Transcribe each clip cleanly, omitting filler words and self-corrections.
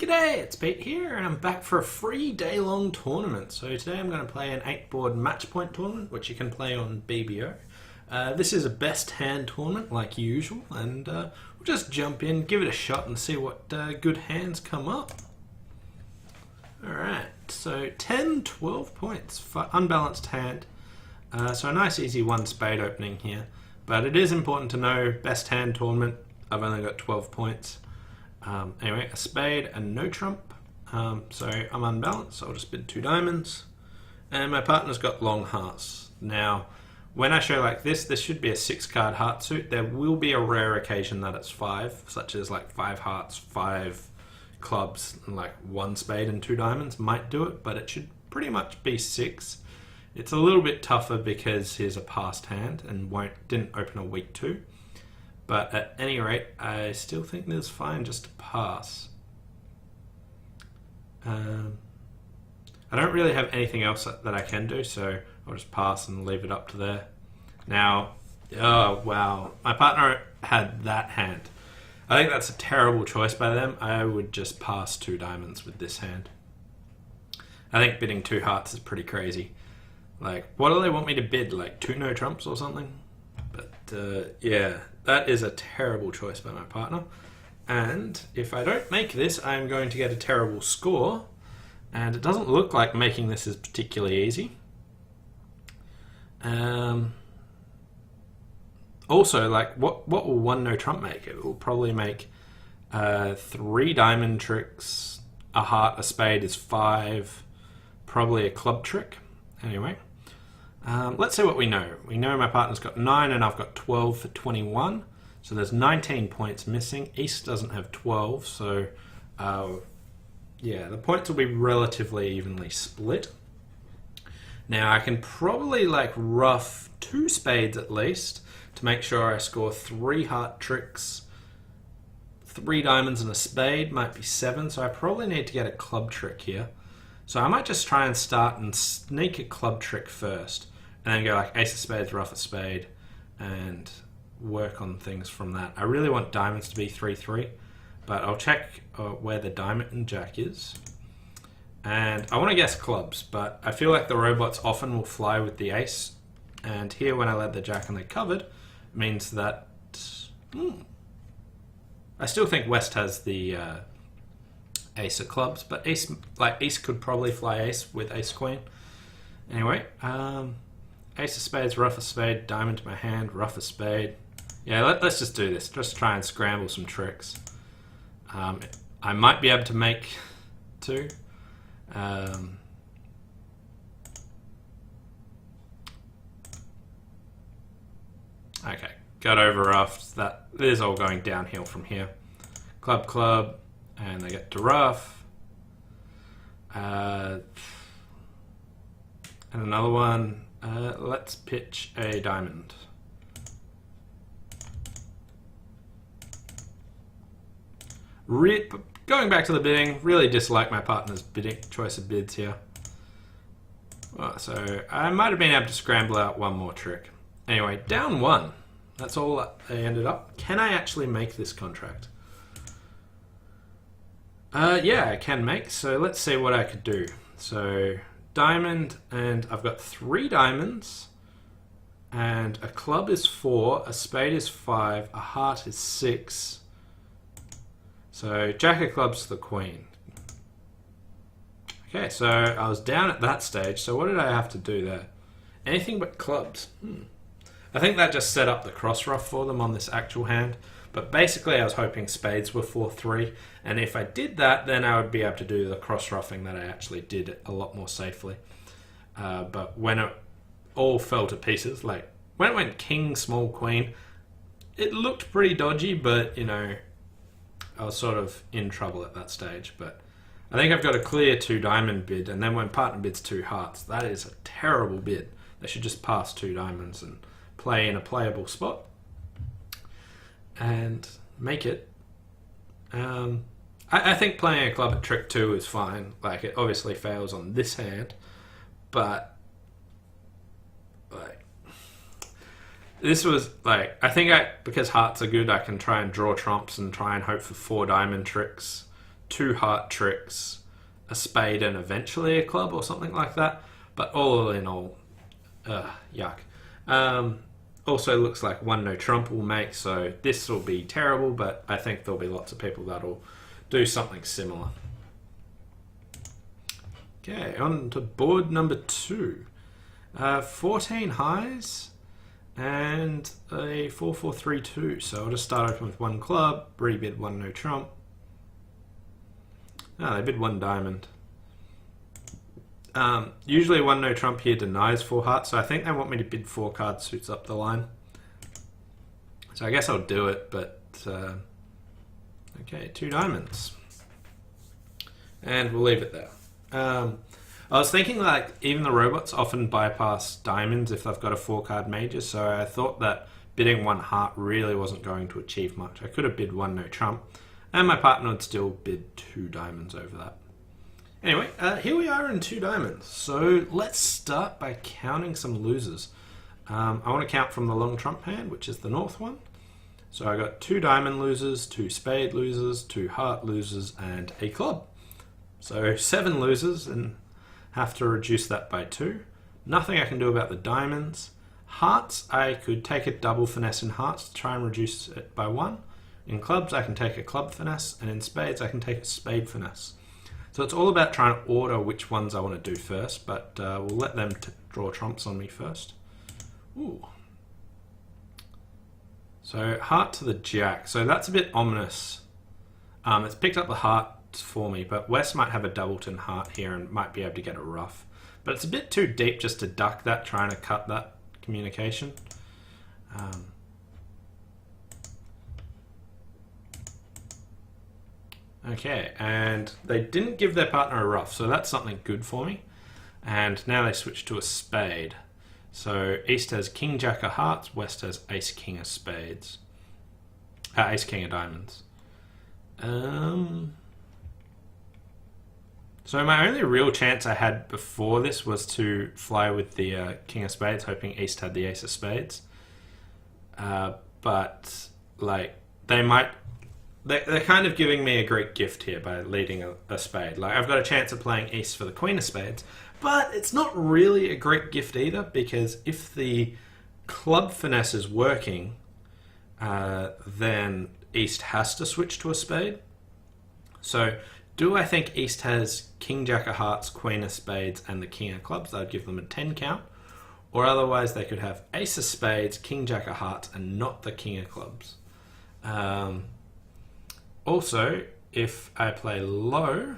G'day, it's Pete here, and I'm back for a free Daylong Tournament. So today I'm going to play an 8-board match point tournament, which you can play on BBO. This is a best hand tournament, like usual, and we'll just jump in, give it a shot, and see what good hands come up. Alright, so 10, 12 points for unbalanced hand. So a nice easy one spade opening here. But it is important to know, best hand tournament, I've only got 12 points. Anyway, a spade and no trump, so I'm unbalanced, so I'll just bid 2 diamonds, and my partner's got long hearts. Now, when I show like this should be a 6-card heart suit. There will be a rare occasion that it's 5, such as like 5 hearts, 5 clubs, and like 1 spade and 2 diamonds might do it, but it should pretty much be 6. It's a little bit tougher because here's a passed hand and didn't open a weak 2. But at any rate, I still think this is fine just to pass. I don't really have anything else that I can do, so I'll just pass and leave it up to there. Now, oh wow, my partner had that hand. I think that's a terrible choice by them. I would just pass 2 diamonds with this hand. I think bidding 2 hearts is pretty crazy. Like, what do they want me to bid? Like 2 no trumps or something? But yeah. That is a terrible choice by my partner, and if I don't make this, I'm going to get a terrible score, and it doesn't look like making this is particularly easy. Also, like, what will 1 no trump make? It will probably make 3 diamond tricks, a heart, a spade is 5, probably a club trick. Anyway. Let's see what we know. We know my partner's got 9 and I've got 12 for 21. So there's 19 points missing. East doesn't have 12, so yeah, the points will be relatively evenly split. Now I can probably like rough 2 spades at least to make sure I score 3 heart tricks. 3 diamonds and a spade might be 7, so I probably need to get a club trick here. So I might just try and start and sneak a club trick first, and then go like ace of spades, rough a spade, and work on things from that. I really want diamonds to be 3-3, but I'll check where the diamond and jack is. And I want to guess clubs, but I feel like the robots often will fly with the ace, and here when I led the jack and they covered, means that... I still think West has the... ace of clubs, but ace, like East could probably fly ace with ace queen. Anyway, ace of spades, rough a spade, diamond to my hand, rough a spade. Yeah, let's just do this. Just try and scramble some tricks. I might be able to make 2. Okay, got over roughed. That is all going downhill from here. Club, club. And they get to rough. And another one. Let's pitch a diamond. Going back to the bidding, really dislike my partner's choice of bids here. Well, so I might have been able to scramble out 1 more trick. Anyway, down 1. That's all they ended up. Can I actually make this contract? Yeah, I can make, so let's see what I could do. So, diamond, and I've got 3 diamonds, and a club is 4, a spade is 5, a heart is 6. So, jack of clubs to the queen. Okay, so I was down at that stage, so what did I have to do there? Anything but clubs. I think that just set up the cross ruff for them on this actual hand. But basically I was hoping spades were 4-3, and if I did that, then I would be able to do the cross-ruffing that I actually did a lot more safely. But when it all fell to pieces, like when it went king, small queen, it looked pretty dodgy, but you know, I was sort of in trouble at that stage. But I think I've got a clear 2 diamond bid, and then when partner bids 2 hearts, that is a terrible bid. They should just pass 2 diamonds and play in a playable spot. And make it. I think playing a club at trick 2 is fine. Like, it obviously fails on this hand, but like this was like, I think because hearts are good, I can try and draw trumps and try and hope for 4 diamond tricks 2 heart tricks, a spade, and eventually a club or something like that. But all in all, yuck. Also looks like 1 no trump will make, so this will be terrible, but I think there'll be lots of people that'll do something similar. Okay, on to board number 2. 14 highs and a 4-4-3-2. So I'll just start open with 1 club, rebid 1 no trump. They bid 1 diamond. Usually 1 no trump here denies 4 hearts, so I think they want me to bid 4 card suits up the line. So I guess I'll do it, but okay, 2 diamonds. And we'll leave it there. I was thinking like even the robots often bypass diamonds if they've got a 4 card major, so I thought that bidding 1 heart really wasn't going to achieve much. I could have bid 1 no trump, and my partner would still bid 2 diamonds over that. Anyway, here we are in 2 diamonds. So let's start by counting some losers. I want to count from the long trump hand, which is the north one. So I got 2 diamond losers, 2 spade losers, 2 heart losers, and a club. So 7 losers, and have to reduce that by 2. Nothing I can do about the diamonds. Hearts, I could take a double finesse in hearts to try and reduce it by 1. In clubs, I can take a club finesse, and in spades, I can take a spade finesse. So it's all about trying to order which ones I want to do first, but we'll let them draw trumps on me first. Ooh. So heart to the jack. So that's a bit ominous. It's picked up the heart for me, but West might have a doubleton heart here and might be able to get a ruff. But it's a bit too deep just to duck that, trying to cut that communication. Okay, and they didn't give their partner a ruff, so that's something good for me. And now they switch to a spade. So East has King Jack of hearts, West has Ace King of spades. Ace King of diamonds. So my only real chance I had before this was to fly with the King of spades, hoping East had the Ace of spades. But like they're kind of giving me a great gift here by leading a spade. Like I've got a chance of playing East for the Queen of spades, but it's not really a great gift either, because if the club finesse is working, then East has to switch to a spade. So do I think East has King Jack of hearts, Queen of spades, and the King of clubs? That would give them a 10 count. Or otherwise they could have Ace of spades, King Jack of hearts, and not the King of clubs. Also, if I play low,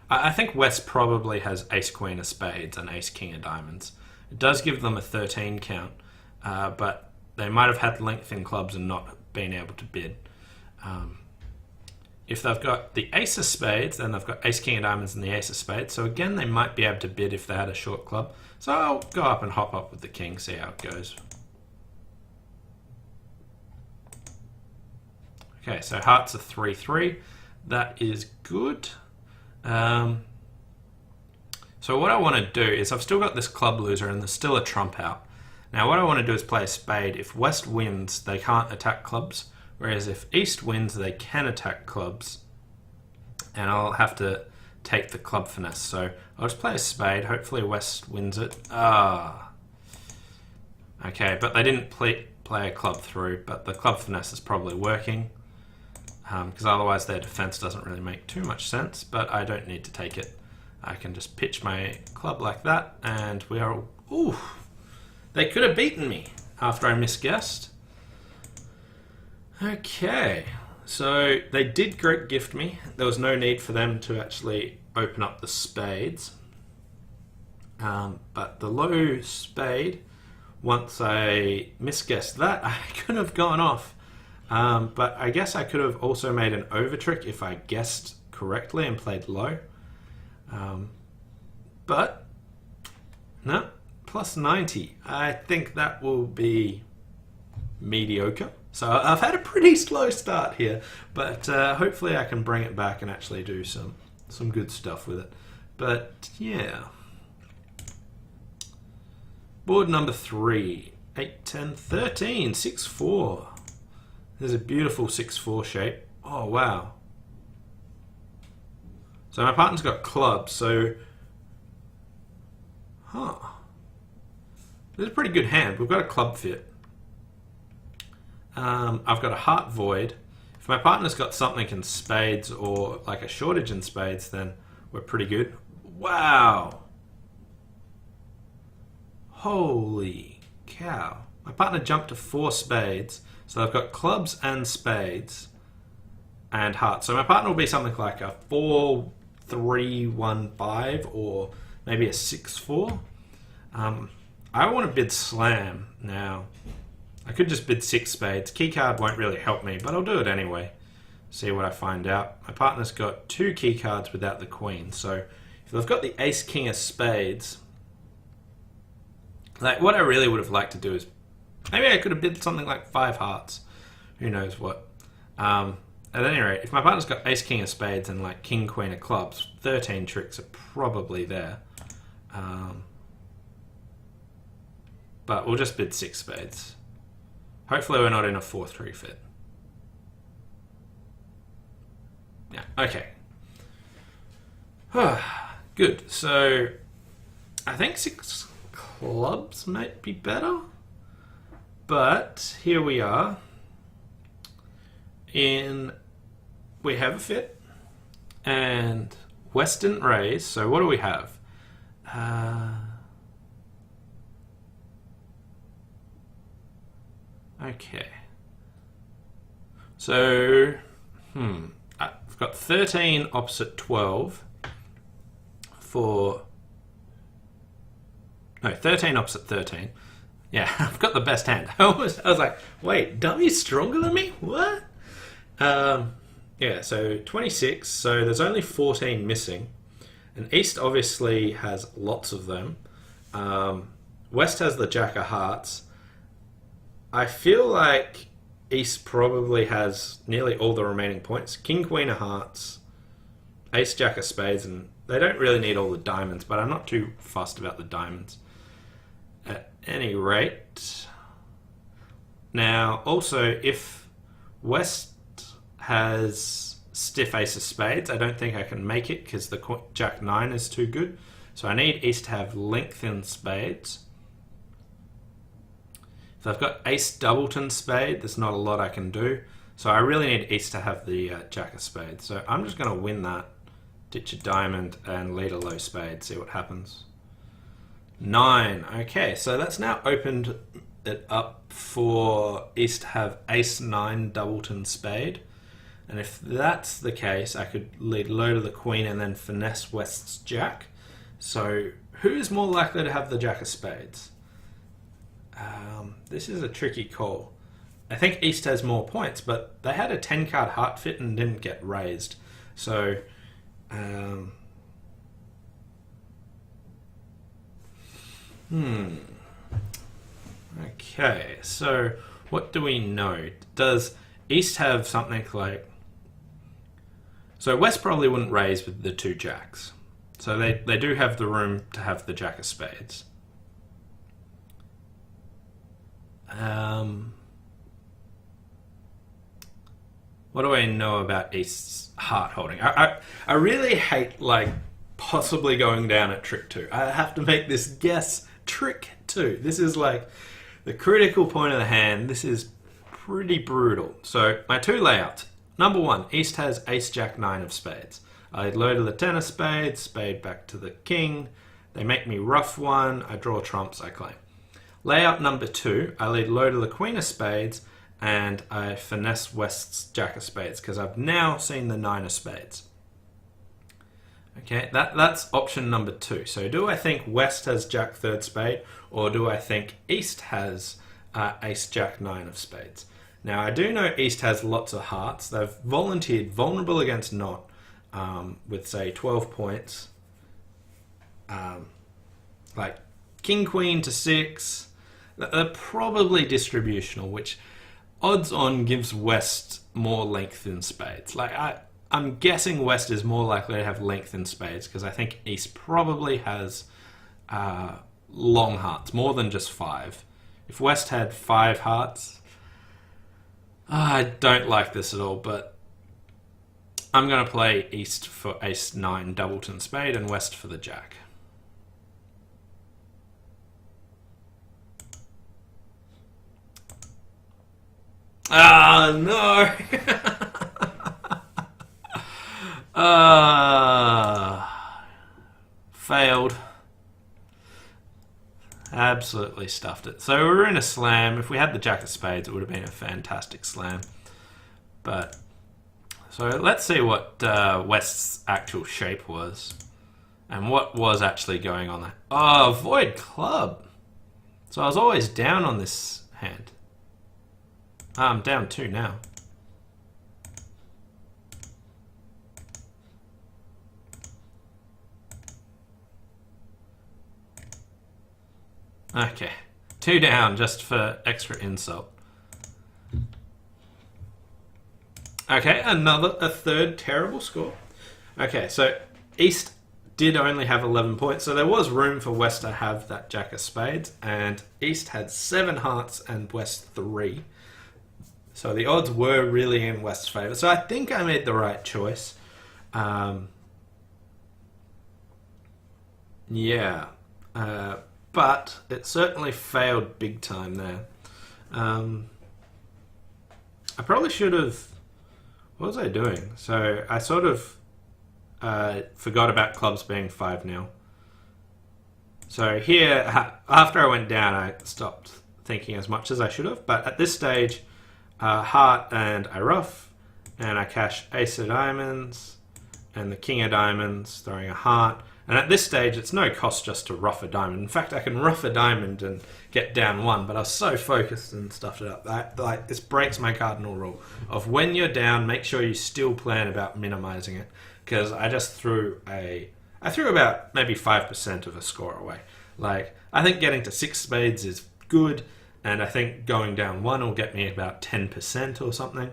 I think West probably has Ace Queen of spades and Ace King of diamonds. It does give them a 13 count, but they might have had length in clubs and not been able to bid. If they've got the Ace of spades, then they've got Ace King of diamonds and the Ace of spades. So again, they might be able to bid if they had a short club. So I'll go up and hop up with the King, see how it goes. Okay, so hearts are 3-3. That is good. So what I want to do is I've still got this club loser and there's still a trump out. Now what I want to do is play a spade. If West wins, they can't attack clubs. Whereas if East wins, they can attack clubs. And I'll have to take the club finesse. So I'll just play a spade. Hopefully West wins it. Okay, but they didn't play a club through, but the club finesse is probably working. Because otherwise their defense doesn't really make too much sense, but I don't need to take it. I can just pitch my club like that, and we are... Ooh! They could have beaten me after I misguessed. Okay, so they did great gift me. There was no need for them to actually open up the spades. But the low spade, once I misguessed that, I could have gone off. But I guess I could have also made an over trick if I guessed correctly and played low. But no, plus 90. I think that will be mediocre. So I've had a pretty slow start here, but hopefully I can bring it back and actually do some good stuff with it. But yeah. Board number 3. 8, 10, 13, 6-4. There's a beautiful 6-4 shape. Oh, wow. So my partner's got clubs, so... Huh. This is a pretty good hand. We've got a club fit. I've got a heart void. If my partner's got something in spades or like a shortage in spades, then we're pretty good. Wow. Holy cow. My partner jumped to 4 spades, so I've got clubs and spades and hearts. So my partner will be something like a 4-3-1-5 or maybe a 6-4. I want to bid slam now. I could just bid 6 spades. Keycard won't really help me, but I'll do it anyway. See what I find out. My partner's got 2 keycards without the queen, so if they've got the ace king of spades, like what I really would have liked to do is maybe I could have bid something like 5 hearts. Who knows what. At any rate, if my partner's got ace king of spades and like king queen of clubs, 13 tricks are probably there. But we'll just bid 6 spades. Hopefully we're not in a 4-3 fit. Yeah, okay. Good. So I think 6 clubs might be better. But here we are. We have a fit. And West didn't raise. So what do we have? Okay. So, I've got 13 opposite 12 for... No, 13 opposite 13. Yeah, I've got the best hand. I was like, wait, dummy's stronger than me? What? Yeah, so 26. So there's only 14 missing. And East obviously has lots of them. West has the Jack of Hearts. I feel like East probably has nearly all the remaining points. King, Queen of Hearts, Ace, Jack of Spades, and they don't really need all the diamonds, but I'm not too fussed about the diamonds. At any rate, now also if West has stiff Ace of Spades, I don't think I can make it because the Jack 9 is too good. So I need East to have length in spades. If I've got Ace Doubleton Spade, there's not a lot I can do. So I really need East to have the Jack of Spades. So I'm just going to win that, ditch a diamond, and lead a low spade, see what happens. 9. Okay, so that's now opened it up for East to have Ace 9 Doubleton Spade. And if that's the case, I could lead low to the Queen and then finesse West's Jack. So who's more likely to have the Jack of Spades? This is a tricky call. I think East has more points, but they had a 10-card heart fit and didn't get raised. So, Okay, so what do we know? Does East have something like... So West probably wouldn't raise with the 2 jacks. So they do have the room to have the Jack of Spades. What do I know about East's heart holding? I really hate like possibly going down at trick 2. I have to make this guess trick 2. This is like the critical point of the hand. This is pretty brutal. So my 2 layouts. Number 1, East has Ace Jack 9 of spades. I low to the 10 of spades, spade back to the king. They make me rough 1. I draw trumps, I claim. Layout number 2, I lead low to the Queen of Spades and I finesse West's Jack of Spades because I've now seen the 9 of Spades. Okay, that's option number 2. So do I think West has Jack 3rd Spade or do I think East has Ace Jack 9 of Spades? Now I do know East has lots of hearts. They've volunteered vulnerable against not with say 12 points. Like King Queen to 6. They're probably distributional, which odds on gives West more length in spades. Like I'm guessing West is more likely to have length in spades because I think East probably has long hearts, more than just 5. If West had 5 hearts, I don't like this at all, but I'm going to play East for Ace-9 Doubleton Spade and West for the Jack. Ah, no! Failed. Absolutely stuffed it. So we were in a slam. If we had the Jack of Spades, it would have been a fantastic slam. But so let's see what West's actual shape was and what was actually going on there. Oh, void club. So I was always down on this hand. I'm down 2 now. Okay, 2 down just for extra insult. Okay, a third terrible score. Okay, so East did only have 11 points, so there was room for West to have that Jack of Spades, and East had 7 hearts and West 3. So the odds were really in West's favour. So I think I made the right choice. Yeah. But it certainly failed big time there. I probably should have... What was I doing? So I sort of forgot about clubs being 5-0. So here, after I went down, I stopped thinking as much as I should have. But at this stage, heart and I ruff, and I cash Ace of Diamonds and the King of Diamonds, throwing a heart. And at this stage, it's no cost just to ruff a diamond. In fact, I can ruff a diamond and get down 1, but I was so focused and stuffed it up. Like, this breaks my cardinal rule of when you're down, make sure you still plan about minimizing it. Because I just threw about maybe 5% of a score away. Like, I think getting to 6 spades is good, and I think going down 1 will get me about 10% or something.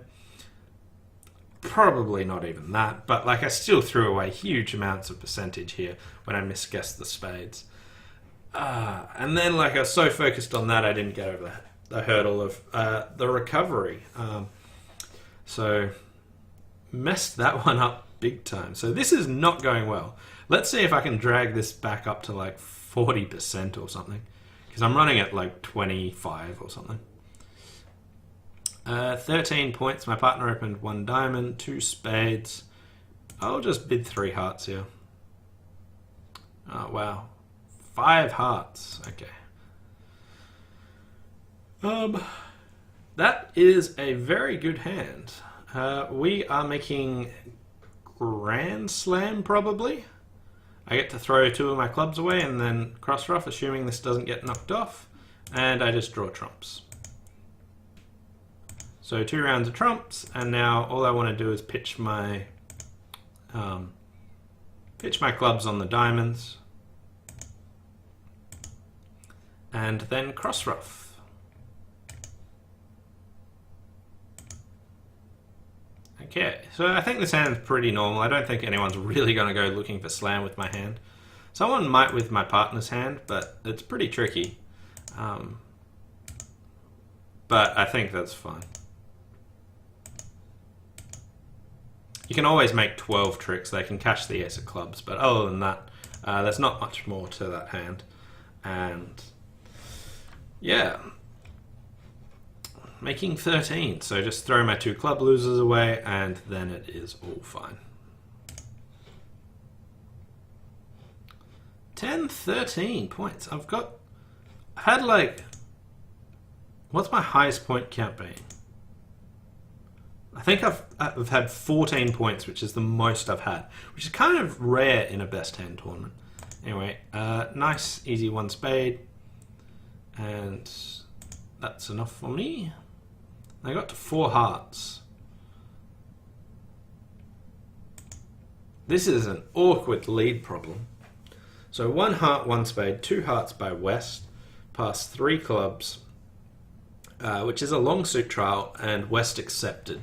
Probably not even that, but like I still threw away huge amounts of percentage here when I misguessed the spades. And then like I was so focused on that I didn't get over the hurdle of the recovery. So messed that one up big time. So this is not going well. Let's see if I can drag this back up to like 40% or something. Because I'm running at like 25 or something. 13 points. My partner opened 1 diamond, 2 spades. I'll just bid 3 hearts here. Oh, wow. 5 hearts. Okay. That is a very good hand. We are making Grand Slam, probably. I get to throw 2 of my clubs away and then cross ruff, assuming this doesn't get knocked off. And I just draw trumps. So 2 rounds of trumps, and now all I want to do is pitch my clubs on the diamonds, and then cross ruff. Okay, so I think this hand's pretty normal. I don't think anyone's really going to go looking for slam with my hand. Someone might with my partner's hand, but it's pretty tricky. But I think that's fine. You can always make 12 tricks. They can cash the ace of clubs, but other than that, there's not much more to that hand. And yeah, making 13. So just throw my 2 club losers away, and then it is all fine. 13 points. I've had like, what's my highest point count been? I think I've had 14 points, which is the most I've had, which is kind of rare in a best hand tournament. Anyway, nice, easy 1 spade, and that's enough for me. I got to 4 hearts. This is an awkward lead problem. So 1 heart, 1 spade, 2 hearts by West, past 3 clubs, which is a long suit trial, and West accepted.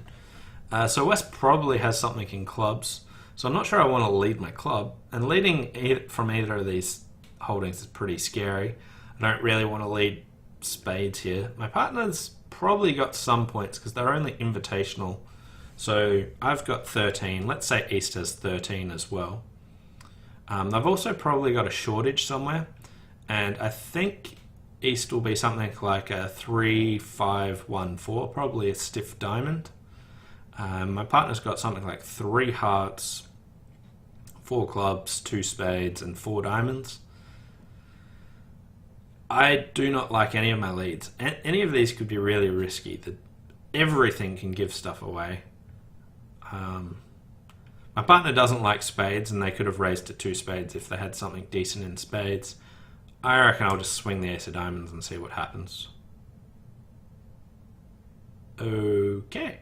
So West probably has something in clubs, so I'm not sure I want to lead my club. And leading from either of these holdings is pretty scary. I don't really want to lead spades here. My partner's probably got some points because they're only invitational So I've got 13. Let's say East has 13 as well. They've also probably got a shortage somewhere, and I think East will be something like a 3-5-1-4, probably a stiff diamond. My partner's got something like 3 hearts, 4 clubs, 2 spades, and 4 diamonds. I do not like any of my leads. Any of these could be really risky. Everything can give stuff away. My partner doesn't like spades, and they could have raised to 2 spades if they had something decent in spades. I reckon I'll just swing the ace of diamonds and see what happens. Okay.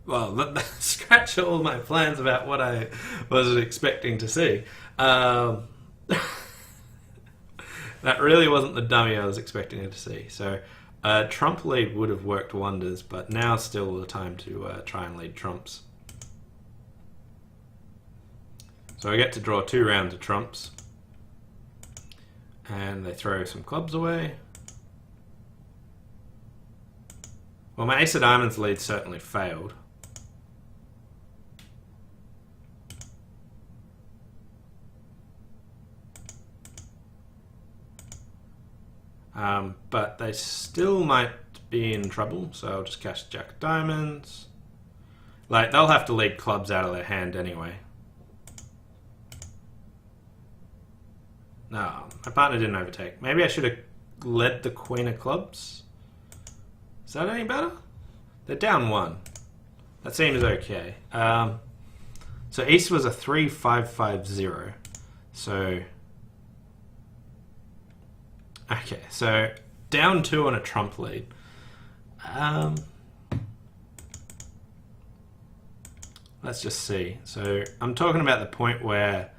Well, scratch all my plans about what I was expecting to see. That really wasn't the dummy I was expecting to see. So trump lead would have worked wonders, but now's still the time to try and lead trumps. So I get to draw 2 rounds of trumps. And they throw some clubs away. Well, my ace of diamonds lead certainly failed. But they still might be in trouble, so I'll just cash Jack of diamonds. Like, they'll have to lead clubs out of their hand anyway. No, my partner didn't overtake. Maybe I should have led the queen of clubs. Is that any better? They're down 1. That seems okay. So East was a 3-5-5-0. So... Okay, so down 2 on a trump lead. Let's just see. So I'm talking about the point where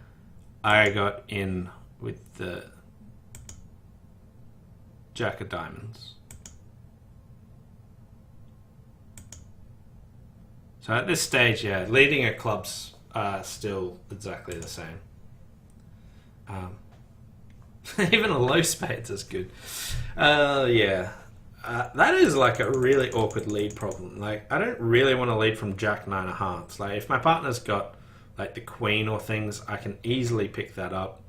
I got in with the Jack of diamonds. So at this stage, yeah, leading at clubs are still exactly the same. Even a low spades is good. Yeah. That is like a really awkward lead problem. Like, I don't really want to lead from Jack 9 of hearts. Like, if my partner's got like the queen or things, I can easily pick that up.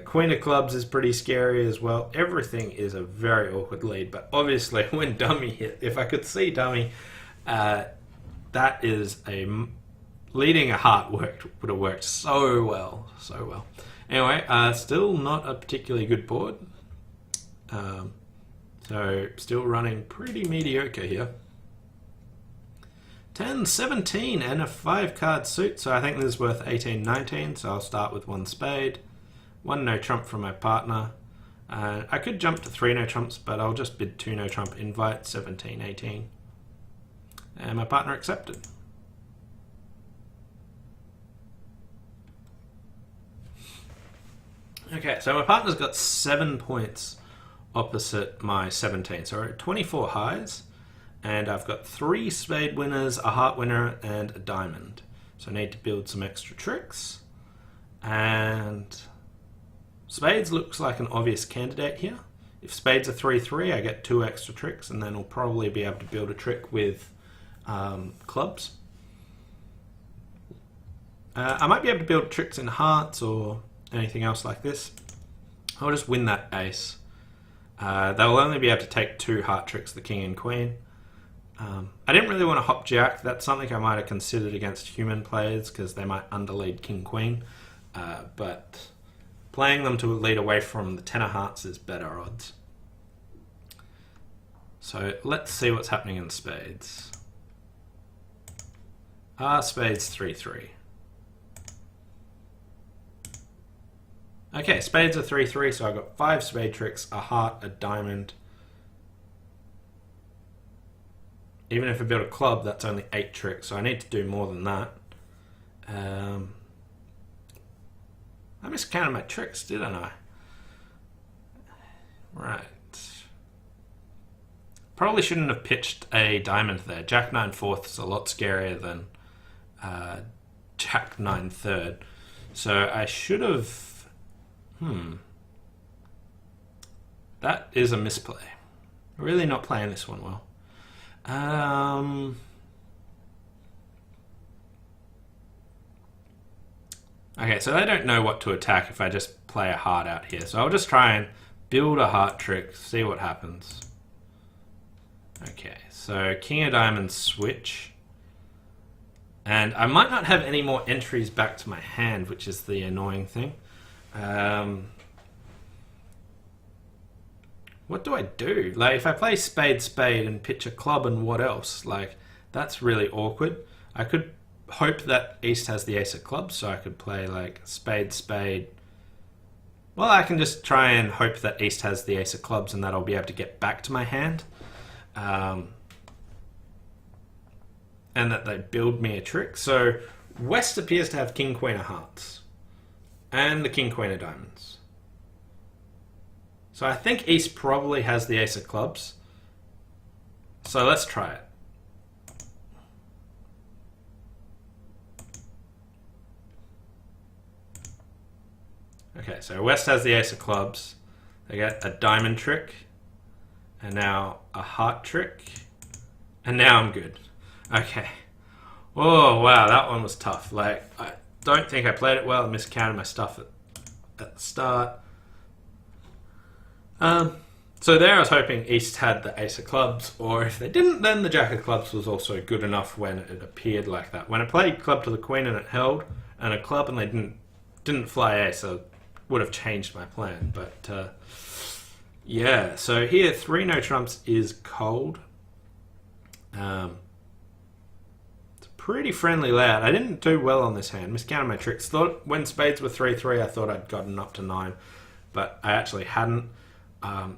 Queen of clubs is pretty scary as well. Everything is a very awkward lead, but obviously when dummy hit, if I could see dummy, that is leading a heart would have worked so well, so well. Anyway, still not a particularly good board. So still running pretty mediocre here. 10, 17 and a 5-card suit, so I think this is worth 18, 19, so I'll start with 1 spade. 1 no trump from my partner. I could jump to 3 no trumps, but I'll just bid 2 no trump invite, 17, 18. And my partner accepted. Okay, so my partner's got 7 points opposite my 17, so we're at 24 highs, and I've got 3 spade winners, a heart winner, and a diamond. So I need to build some extra tricks, and spades looks like an obvious candidate here. If spades are 3-3, I get 2 extra tricks, and then I'll probably be able to build a trick with clubs. I might be able to build tricks in hearts or anything else like this. I'll just win that ace. They'll only be able to take 2 heart tricks, the king and queen. I didn't really want to hop jack. That's something I might have considered against human players because they might underlead king queen. But playing them to lead away from the 10 of hearts is better odds. So let's see what's happening in spades. Spades 3-3. Okay, spades are 3-3, so I've got 5 spade tricks, a heart, a diamond. Even if I build a club, that's only 8 tricks, so I need to do more than that. I miscounted my tricks, didn't I? Right. Probably shouldn't have pitched a diamond there. Jack 9 fourth is a lot scarier than Jack 9 third. So I should have... That is a misplay. Really not playing this one well. Okay, so they don't know what to attack if I just play a heart out here. So I'll just try and build a heart trick, see what happens. Okay, so King of Diamonds switch. And I might not have any more entries back to my hand, which is the annoying thing. What do I do? Like, if I play spade, spade, and pitch a club and what else? Like, that's really awkward. I could hope that East has the ace of clubs, so I could play like spade, spade. Well, I can just try and hope that East has the ace of clubs and that I'll be able to get back to my hand. And that they build me a trick. So West appears to have King, Queen of Hearts. And the King, Queen of Diamonds. So I think East probably has the ace of clubs. So let's try it. Okay, so West has the ace of clubs. They get a diamond trick. And now a heart trick. And now I'm good. Okay. Oh, wow, that one was tough. Like, I don't think I played it well. I miscounted my stuff at the start. So there I was hoping East had the ace of clubs, or if they didn't, then the jack of clubs was also good enough when it appeared like that. When I played club to the queen and it held, and a club and they didn't fly ace, I would have changed my plan. But yeah, so here 3 no trumps is cold. It's a pretty friendly layout. I didn't do well on this hand. Miscounted my tricks. Thought when spades were 3-3, I thought I'd gotten up to 9, but I actually hadn't.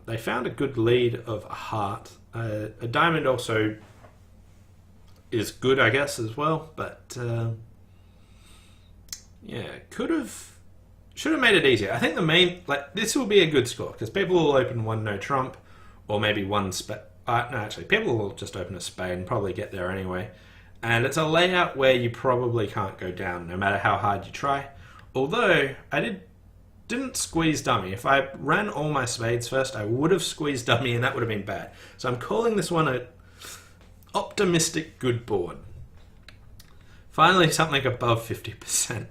They found a good lead of a heart. A diamond also is good, I guess, as well. But yeah, should have made it easier. I think the main, like, this will be a good score because people will open 1 no trump, or maybe 1 spade. No, actually, people will just open a spade and probably get there anyway. And it's a layout where you probably can't go down, no matter how hard you try. Although I didn't squeeze dummy. If I ran all my spades first, I would have squeezed dummy and that would have been bad. So I'm calling this one a optimistic good board. Finally, something above 50%.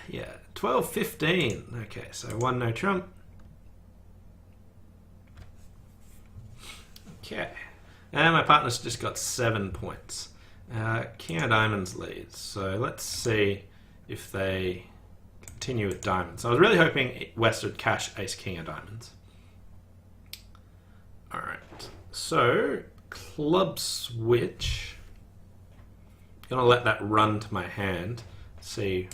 Yeah, 12-15. Okay, so 1 no trump. Okay, and my partner's just got 7 points. King of Diamonds leads, so let's see if they continue with diamonds. I was really hoping West would cash ace king of diamonds. Alright, so club switch. Gonna let that run to my hand. See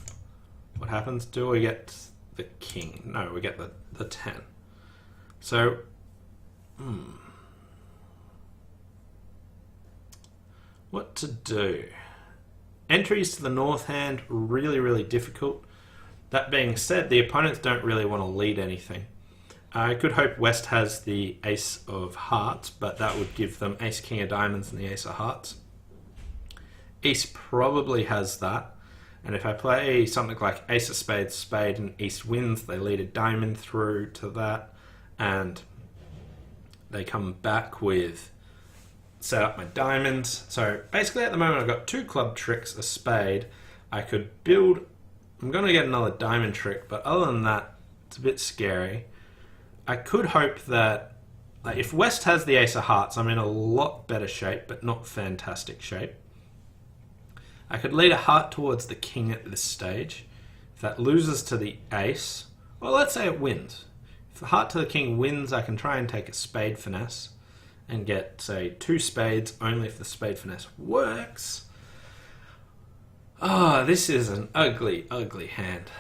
what happens. Do we get the king? No, we get the 10. So, what to do? Entries to the north hand, really, really difficult. That being said, the opponents don't really want to lead anything. I could hope West has the ace of hearts, but that would give them ace king of diamonds and the ace of hearts. East probably has that. And if I play something like ace of spades, spade, and East wins, they lead a diamond through to that. And they come back with set up my diamonds. So basically at the moment I've got 2 club tricks, a spade. I could build, I'm going to get another diamond trick, but other than that, it's a bit scary. I could hope that, like, if West has the ace of hearts, I'm in a lot better shape, but not fantastic shape. I could lead a heart towards the king at this stage. If that loses to the ace, well, let's say it wins. If the heart to the king wins, I can try and take a spade finesse and get, say, 2 spades, only if the spade finesse works. Oh, this is an ugly, ugly hand.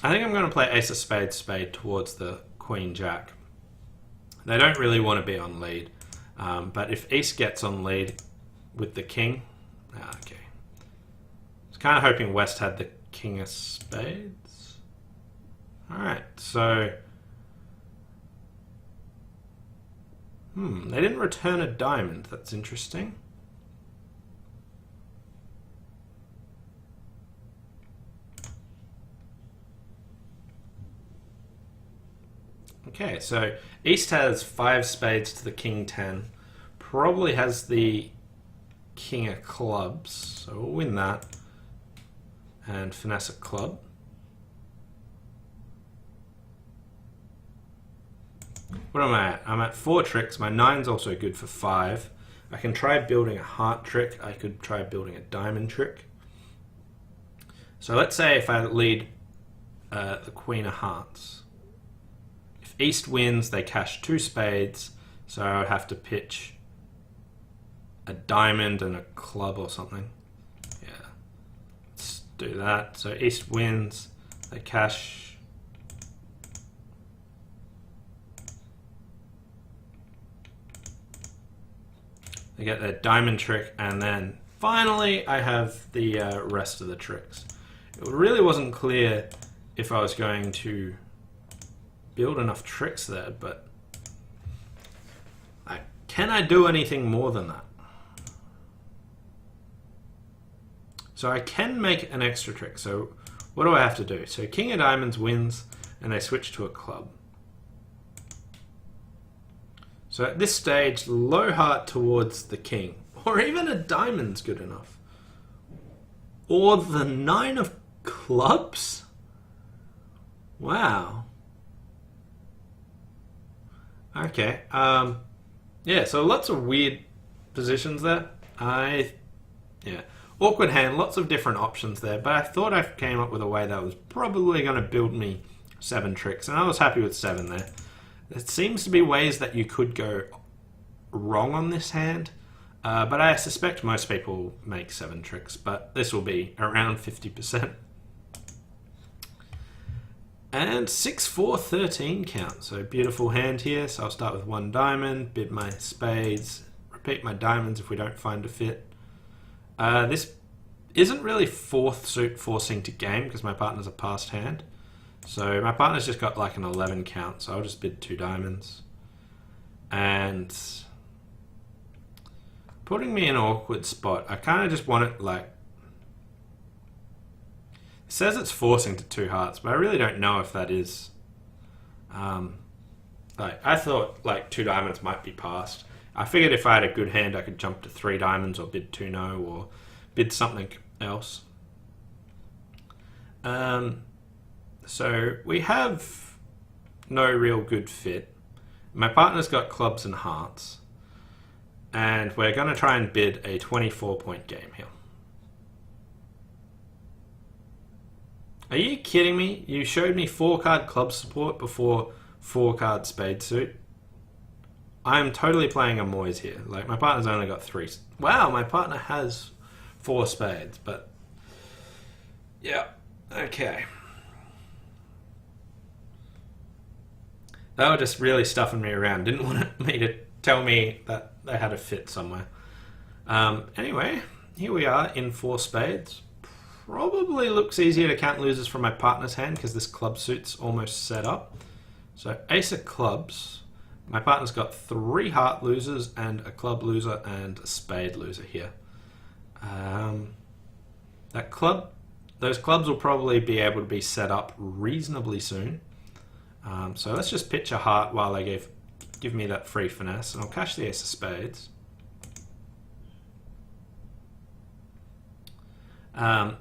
I think I'm going to play ace of spades, spade towards the queen jack. They don't really want to be on lead. But if East gets on lead with the king... okay. I was kind of hoping West had the king of spades. Alright, so... they didn't return a diamond. That's interesting. Okay, so East has 5 spades to the king 10. Probably has the king of clubs, so we'll win that. And finesse a club. What am I at? I'm at 4 tricks. My 9's also good for 5. I can try building a heart trick. I could try building a diamond trick. So let's say if I lead the queen of hearts. If East wins, they cash 2 spades. So I would have to pitch a diamond and a club or something. Yeah, let's do that. So East wins, they cash. They get their diamond trick, and then finally I have the rest of the tricks. It really wasn't clear if I was going to build enough tricks there, but can I do anything more than that? So I can make an extra trick. So what do I have to do? So king of diamonds wins, and they switch to a club. So at this stage, low heart towards the king, or even a diamond's good enough. Or the 9 of clubs? Wow. Okay. Yeah, so lots of weird positions there. Yeah. Awkward hand, lots of different options there, but I thought I came up with a way that was probably going to build me 7 tricks, and I was happy with 7 there. There seems to be ways that you could go wrong on this hand, but I suspect most people make 7 tricks, but this will be around 50%. And 6, 4, 13 count, so beautiful hand here. So I'll start with 1 diamond, bid my spades, repeat my diamonds if we don't find a fit. This isn't really 4th suit forcing to game because my partner's a passed hand. So my partner's just got like an 11 count, so I'll just bid 2 diamonds. And putting me in an awkward spot, I kind of just want it like... It says it's forcing to 2 hearts, but I really don't know if that is... like I thought like 2 diamonds might be passed. I figured if I had a good hand, I could jump to 3 diamonds or bid 2 no, or bid something else. So we have no real good fit. My partner's got clubs and hearts, and we're going to try and bid a 24-point game here. Are you kidding me? You showed me 4-card club support before 4-card spade suit. I'm totally playing a moise here. Like, my partner's only got 3. Wow, my partner has 4 spades, but... Yeah, okay. They were just really stuffing me around. Didn't want me to tell me that they had a fit somewhere. Anyway, here we are in 4 spades. Probably looks easier to count losers from my partner's hand because this club suit's almost set up. So ace of clubs. My partner's got 3 heart losers and a club loser and a spade loser here. Those clubs will probably be able to be set up reasonably soon. So let's just pitch a heart while they give me that free finesse, and I'll cash the ace of spades.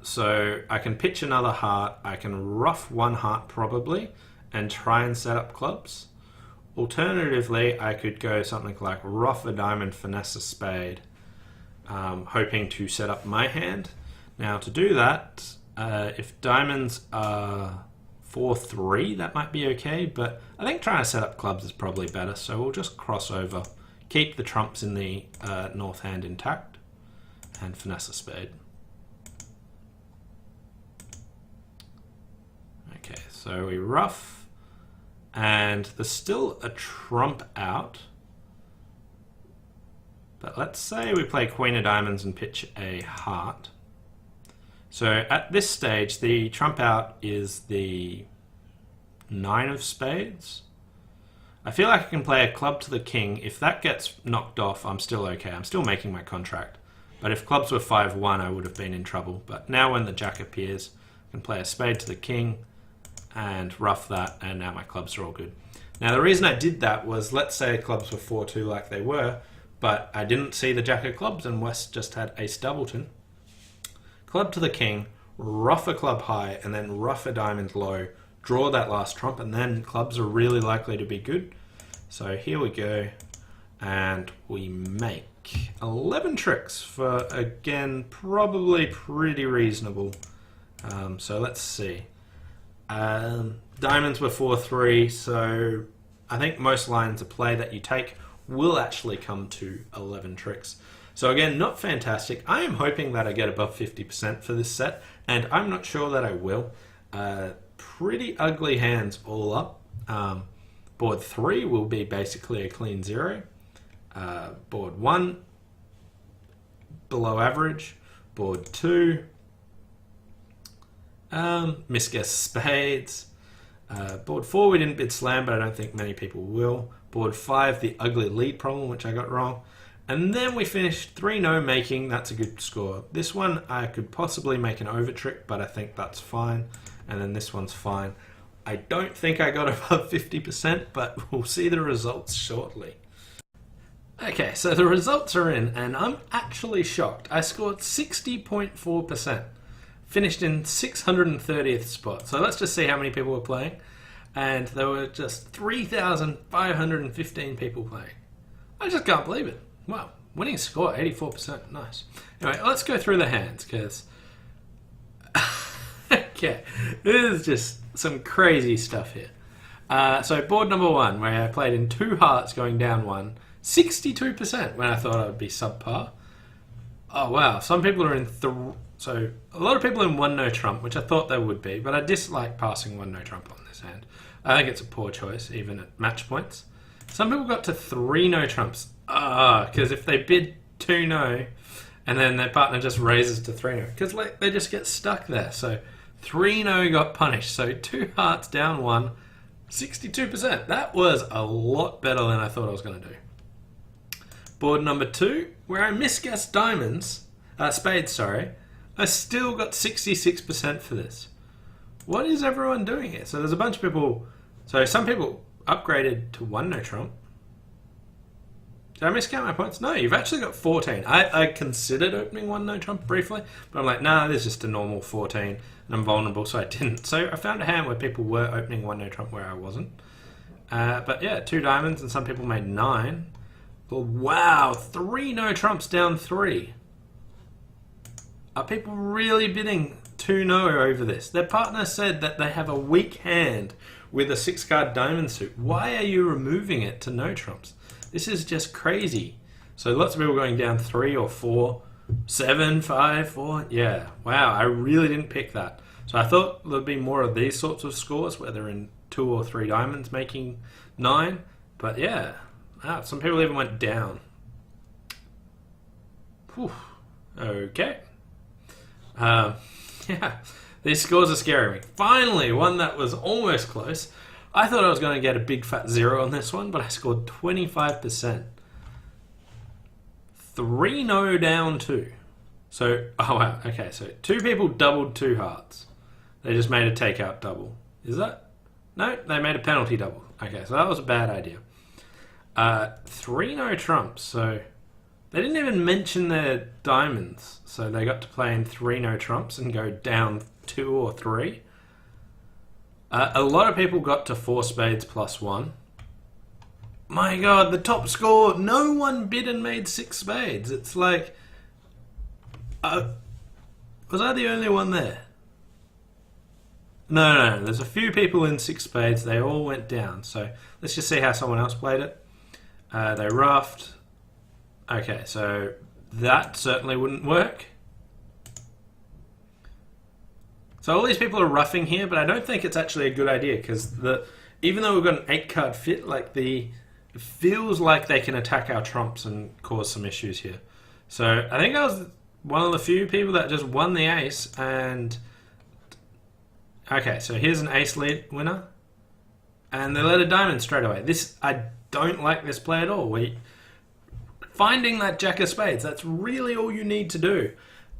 So I can pitch another heart, I can ruff 1 heart probably, and try and set up clubs. Alternatively, I could go something like ruff a diamond, finesse a spade, hoping to set up my hand. Now to do that, if diamonds are 4-3, that might be okay, but I think trying to set up clubs is probably better, so we'll just cross over, keep the trumps in the north hand intact, and finesse a spade. Okay, so we ruff, and there's still a trump out, but let's say we play queen of diamonds and pitch a heart. So at this stage, the trump out is the 9 of spades. I feel like I can play a club to the king. If that gets knocked off, I'm still okay. I'm still making my contract. But if clubs were 5-1, I would have been in trouble. But now when the jack appears, I can play a spade to the king and ruff that, and now my clubs are all good. Now the reason I did that was, let's say clubs were 4-2 like they were, but I didn't see the jack of clubs and West just had ace doubleton. Club to the king, ruff a club high, and then ruff a diamond low, draw that last trump, and then clubs are really likely to be good. So here we go, and we make 11 tricks for, again, probably pretty reasonable. So let's see. Diamonds were 4-3, so I think most lines of play that you take will actually come to 11 tricks. So again, not fantastic. I am hoping that I get above 50% for this set, and I'm not sure that I will. Pretty ugly hands all up. Board 3 will be basically a clean 0. Board 1, below average. Board 2, misguess spades. Board 4 we didn't bid slam, but I don't think many people will. Board 5, the ugly lead problem, which I got wrong. And then we finished 3 no making. That's a good score. This one I could possibly make an over trick, but I think that's fine. And then this one's fine. I don't think I got above 50%, but we'll see the results shortly. Okay, so the results are in, and I'm actually shocked. I scored 60.4%. Finished in 630th spot. So let's just see how many people were playing. And there were just 3,515 people playing. I just can't believe it. Wow, winning score, 84%, nice. Anyway, let's go through the hands, because... okay, this is just some crazy stuff here. So board number 1, where I played in 2 hearts going down 1, 62% when I thought I would be subpar. Oh wow, some people are in so a lot of people in 1 no trump, which I thought they would be, but I dislike passing 1 no trump on this hand. I think it's a poor choice, even at match points. Some people got to 3 no trumps. Because if they bid 2 no, and then their partner just raises to 3 no, because like they just get stuck there. So 3 no got punished. So 2 hearts down 1, 62%. That was a lot better than I thought I was going to do. Board number 2, where I misguessed spades, sorry. I still got 66% for this. What is everyone doing here? So there's a bunch of people. So some people upgraded to 1 no trump. Did I miscount my points? No, you've actually got 14. I considered opening 1 no trump briefly, but I'm like, nah, this is just a normal 14, and I'm vulnerable, so I didn't. So I found a hand where people were opening 1 no trump where I wasn't. But yeah, 2 diamonds, and some people made 9. But wow, 3 no trumps down 3. Are people really bidding 2 no over this? Their partner said that they have a weak hand with a 6-card diamond suit. Why are you removing it to no trumps? This is just crazy. So lots of people going down 3 or 4, 7, 5, 4. Yeah, wow, I really didn't pick that. So I thought there'd be more of these sorts of scores, where they're in 2 or 3 diamonds making 9. But yeah, wow, some people even went down. Whew. Okay. Yeah, these scores are scaring me. Finally, one that was almost close. I thought I was going to get a big fat 0 on this one, but I scored 25%. 3 no down 2. So, oh wow, okay, so 2 people doubled 2 hearts. They just made a takeout double. Is that? No, they made a penalty double. Okay, so that was a bad idea. 3 no trumps, so they didn't even mention their diamonds. So they got to play in 3 no trumps and go down 2 or 3. A lot of people got to 4 spades plus 1. My god, the top score, no one bid and made 6 spades. It's like, was I the only one there? No, there's a few people in 6 spades. They all went down. So let's just see how someone else played it. They roughed. Okay, so that certainly wouldn't work. So all these people are roughing here, but I don't think it's actually a good idea, because even though we've got an 8-card fit, like it feels like they can attack our trumps and cause some issues here. So I think I was one of the few people that just won the ace. And okay, so here's an ace lead winner, and they let a diamond straight away. I don't like this play at all. Finding that jack of spades, that's really all you need to do.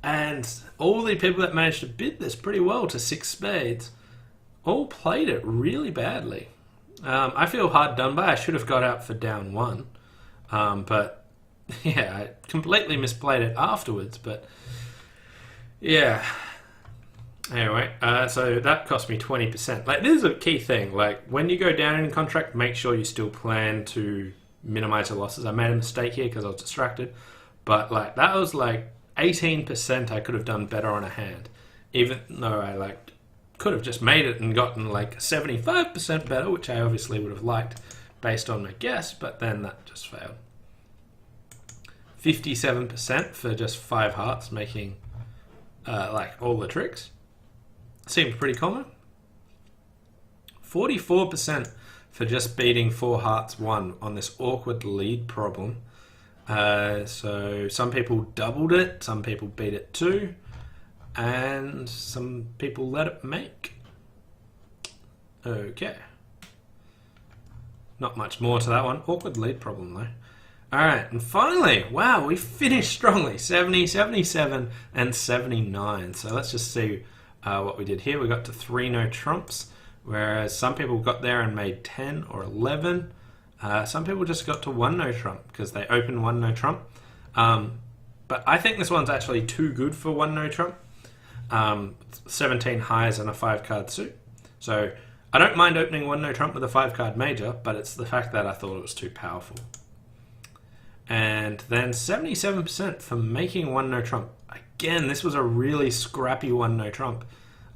And all the people that managed to bid this pretty well to 6 spades all played it really badly. I feel hard done by. I should have got out for down one. But yeah, I completely misplayed it afterwards. But yeah. Anyway, so that cost me 20%. Like, this is a key thing. Like, when you go down in contract, make sure you still plan to minimize your losses. I made a mistake here because I was distracted. But, like, that was, like, 18% I could have done better on a hand. Even though I, like, could have just made it and gotten, like, 75% better, which I obviously would have liked based on my guess. But then that just failed. 57% for just 5 hearts making, like, all the tricks. Seemed pretty common. 44% for just beating 4 hearts 1 on this awkward lead problem. So some people doubled it, some people beat it 2, and some people let it make. Okay. Not much more to that one. Awkward lead problem though. Alright, and finally, wow, we finished strongly. 70, 77, and 79. So let's just see what we did here. We got to 3 no trumps, whereas some people got there and made 10 or 11. Some people just got to 1 no trump because they opened 1 no trump. But I think this one's actually too good for 1 no trump. 17 highs and a 5 card suit. So I don't mind opening 1 no trump with a 5 card major, but it's the fact that I thought it was too powerful. And then 77% for making 1 no trump. Again, this was a really scrappy 1 no trump.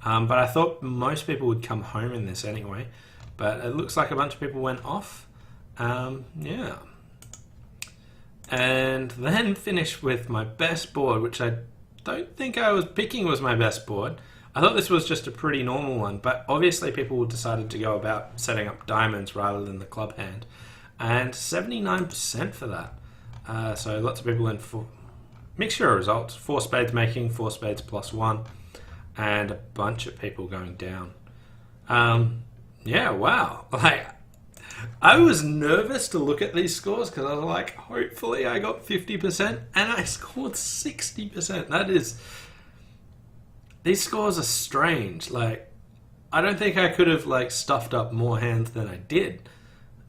But I thought most people would come home in this anyway. But it looks like a bunch of people went off. Yeah. And then finished with my best board, which I don't think I was picking was my best board. I thought this was just a pretty normal one. But obviously people decided to go about setting up diamonds rather than the club hand. And 79% for that. So lots of people in for mixture of results. 4 spades making, 4 spades plus 1. And a bunch of people going down. Yeah, wow. Like, I was nervous to look at these scores because I was like, hopefully I got 50% and I scored 60%. That is... These scores are strange. Like, I don't think I could have, like, stuffed up more hands than I did.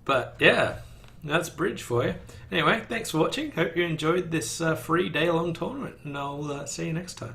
But, yeah, that's bridge for you. Anyway, thanks for watching. Hope you enjoyed this free day-long tournament, and I'll see you next time.